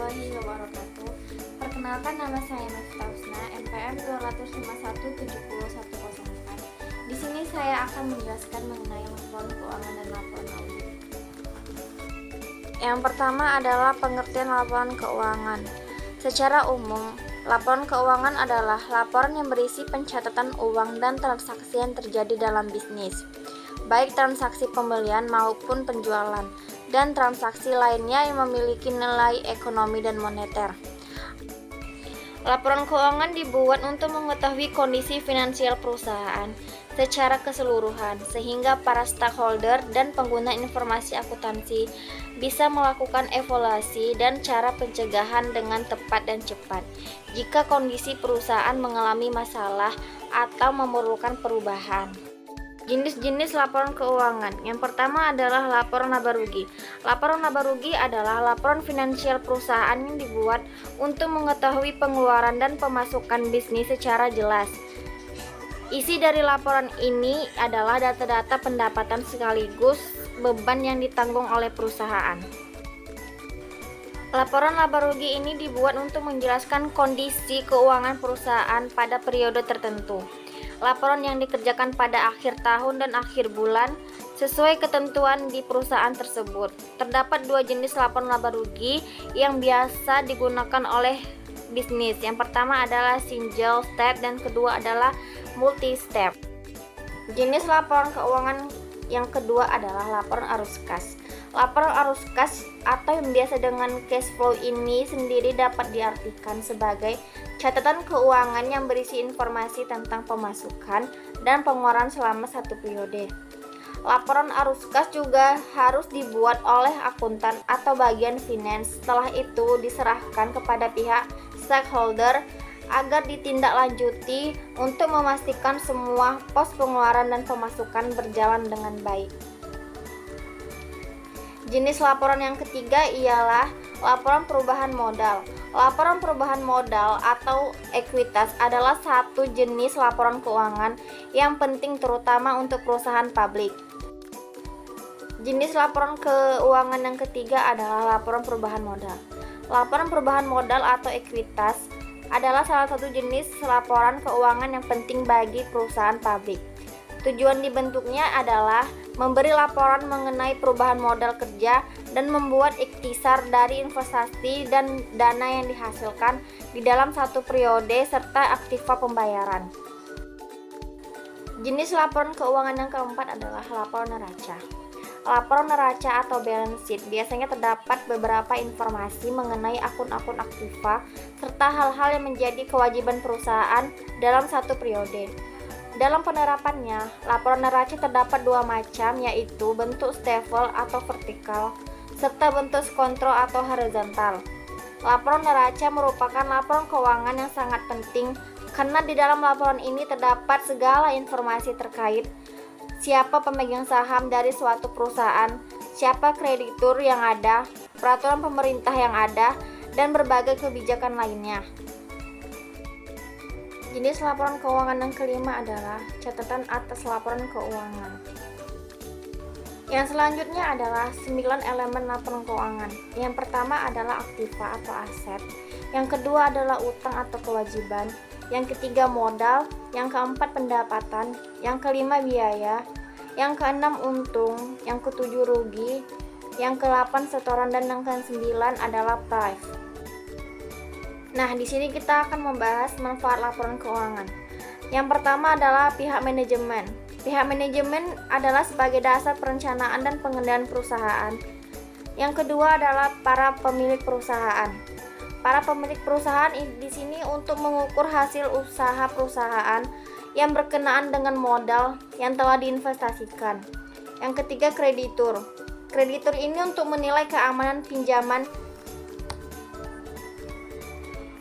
warahmatullahi wabarakatuh. Perkenalkan, nama saya Mifta Husna, NPM 2517104. Di sini saya akan menjelaskan mengenai laporan keuangan dan laporan audit. Yang pertama adalah pengertian laporan keuangan. Secara umum, laporan keuangan adalah laporan yang berisi pencatatan uang dan transaksi yang terjadi dalam bisnis, baik transaksi pembelian maupun penjualan, dan transaksi lainnya yang memiliki nilai ekonomi dan moneter. Laporan keuangan dibuat untuk mengetahui kondisi finansial perusahaan secara keseluruhan, sehingga para stakeholder dan pengguna informasi akuntansi bisa melakukan evaluasi dan cara pencegahan dengan tepat dan cepat jika kondisi perusahaan mengalami masalah atau memerlukan perubahan. Jenis-jenis laporan keuangan. Yang pertama adalah laporan laba rugi. Laporan laba rugi adalah laporan finansial perusahaan yang dibuat untuk mengetahui pengeluaran dan pemasukan bisnis secara jelas. Isi dari laporan ini adalah data-data pendapatan sekaligus beban yang ditanggung oleh perusahaan. Laporan laba rugi ini dibuat untuk menjelaskan kondisi keuangan perusahaan pada periode tertentu. Laporan yang dikerjakan pada akhir tahun dan akhir bulan sesuai ketentuan di perusahaan tersebut. Terdapat dua jenis laporan laba rugi yang biasa digunakan oleh bisnis. Yang pertama adalah single step dan kedua adalah multi step. Jenis laporan keuangan yang kedua adalah laporan arus kas. Laporan arus kas atau yang biasa dengan cash flow ini sendiri dapat diartikan sebagai catatan keuangan yang berisi informasi tentang pemasukan dan pengeluaran selama satu periode. Laporan arus kas juga harus dibuat oleh akuntan atau bagian finance. Setelah itu diserahkan kepada pihak stakeholder agar ditindaklanjuti untuk memastikan semua pos pengeluaran dan pemasukan berjalan dengan baik. Jenis laporan yang ketiga ialah laporan perubahan modal. Laporan perubahan modal atau ekuitas adalah satu jenis laporan keuangan yang penting terutama untuk perusahaan publik. Jenis laporan keuangan yang ketiga adalah laporan perubahan modal. Laporan perubahan modal atau ekuitas adalah salah satu jenis laporan keuangan yang penting bagi perusahaan publik. Tujuan dibentuknya adalah memberi laporan mengenai perubahan modal kerja dan membuat ikhtisar dari investasi dan dana yang dihasilkan di dalam satu periode serta aktiva pembayaran. Jenis laporan keuangan yang keempat adalah laporan neraca. Laporan neraca atau balance sheet biasanya terdapat beberapa informasi mengenai akun-akun aktiva serta hal-hal yang menjadi kewajiban perusahaan dalam satu periode. Dalam penerapannya, laporan neraca terdapat dua macam, yaitu bentuk stafel atau vertikal, serta bentuk kontrol atau horizontal. Laporan neraca merupakan laporan keuangan yang sangat penting karena di dalam laporan ini terdapat segala informasi terkait siapa pemegang saham dari suatu perusahaan, siapa kreditur yang ada, peraturan pemerintah yang ada, dan berbagai kebijakan lainnya. Jenis laporan keuangan yang kelima adalah catatan atas laporan keuangan. Yang selanjutnya adalah 9 elemen laporan keuangan. Yang pertama adalah aktiva atau aset. Yang kedua adalah utang atau kewajiban. Yang ketiga modal. Yang keempat pendapatan. Yang kelima biaya. Yang keenam untung. Yang ketujuh rugi. Yang kedelapan setoran dan yang kesembilan adalah price. Nah, di sini kita akan membahas manfaat laporan keuangan. Yang pertama adalah pihak manajemen. Pihak manajemen adalah sebagai dasar perencanaan dan pengendalian perusahaan. Yang kedua adalah para pemilik perusahaan. Para pemilik perusahaan di sini untuk mengukur hasil usaha perusahaan yang berkenaan dengan modal yang telah diinvestasikan. Yang ketiga kreditur. Kreditur ini untuk menilai keamanan pinjaman.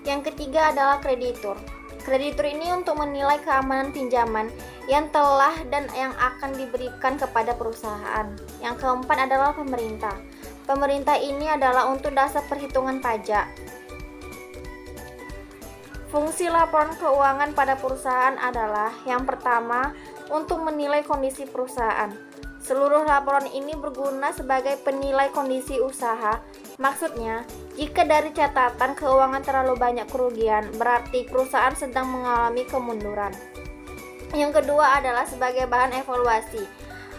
Yang ketiga adalah kreditur. Kreditur ini untuk menilai keamanan pinjaman yang telah dan yang akan diberikan kepada perusahaan. Yang keempat adalah pemerintah. Pemerintah ini adalah untuk dasar perhitungan pajak. Fungsi laporan keuangan pada perusahaan adalah yang pertama, untuk menilai kondisi perusahaan. Seluruh laporan ini berguna sebagai penilai kondisi usaha. Maksudnya, Jika dari catatan keuangan terlalu banyak kerugian, berarti perusahaan sedang mengalami kemunduran. Yang kedua adalah sebagai bahan evaluasi.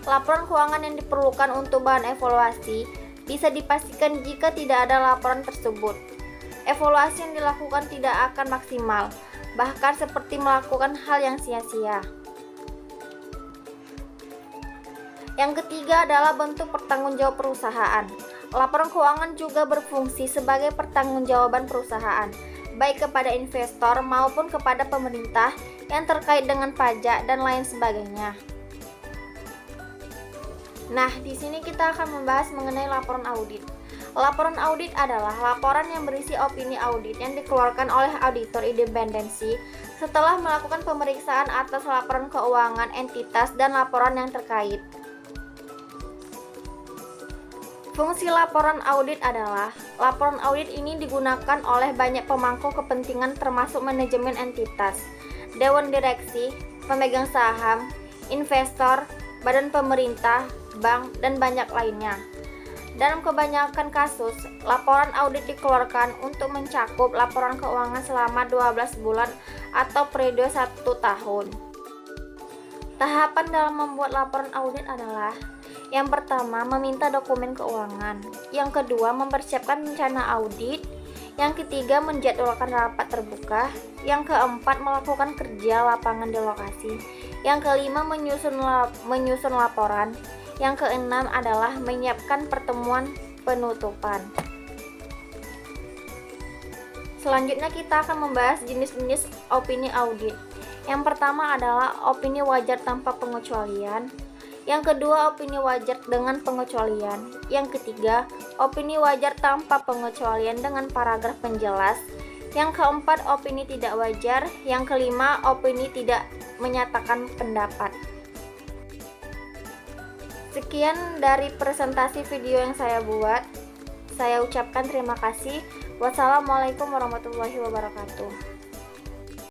Laporan keuangan yang diperlukan untuk bahan evaluasi bisa dipastikan jika tidak ada laporan tersebut. Evaluasi yang dilakukan tidak akan maksimal, bahkan seperti melakukan hal yang sia-sia. Yang ketiga adalah bentuk pertanggungjawab perusahaan. Laporan keuangan juga berfungsi sebagai pertanggungjawaban perusahaan, baik kepada investor maupun kepada pemerintah yang terkait dengan pajak dan lain sebagainya. Nah, di sini kita akan membahas mengenai laporan audit. Laporan audit adalah laporan yang berisi opini audit yang dikeluarkan oleh auditor independensi setelah melakukan pemeriksaan atas laporan keuangan entitas dan laporan yang terkait. Fungsi laporan audit adalah, laporan audit ini digunakan oleh banyak pemangku kepentingan termasuk manajemen entitas, dewan direksi, pemegang saham, investor, badan pemerintah, bank, dan banyak lainnya. Dalam kebanyakan kasus, laporan audit dikeluarkan untuk mencakup laporan keuangan selama 12 bulan atau periode 1 tahun. Tahapan dalam membuat laporan audit adalah: yang pertama, meminta dokumen keuangan. Yang kedua, mempersiapkan rencana audit. Yang ketiga, menjadwalkan rapat terbuka. Yang keempat, melakukan kerja lapangan di lokasi. Yang kelima, menyusun laporan. Yang keenam adalah menyiapkan pertemuan penutupan. Selanjutnya kita akan membahas jenis-jenis opini audit. Yang pertama adalah opini wajar tanpa pengecualian. Yang kedua, opini wajar dengan pengecualian. Yang ketiga, opini wajar tanpa pengecualian dengan paragraf penjelas. Yang keempat, opini tidak wajar. Yang kelima, opini tidak menyatakan pendapat. Sekian dari presentasi video yang saya buat. Saya ucapkan terima kasih. Wassalamualaikum warahmatullahi wabarakatuh.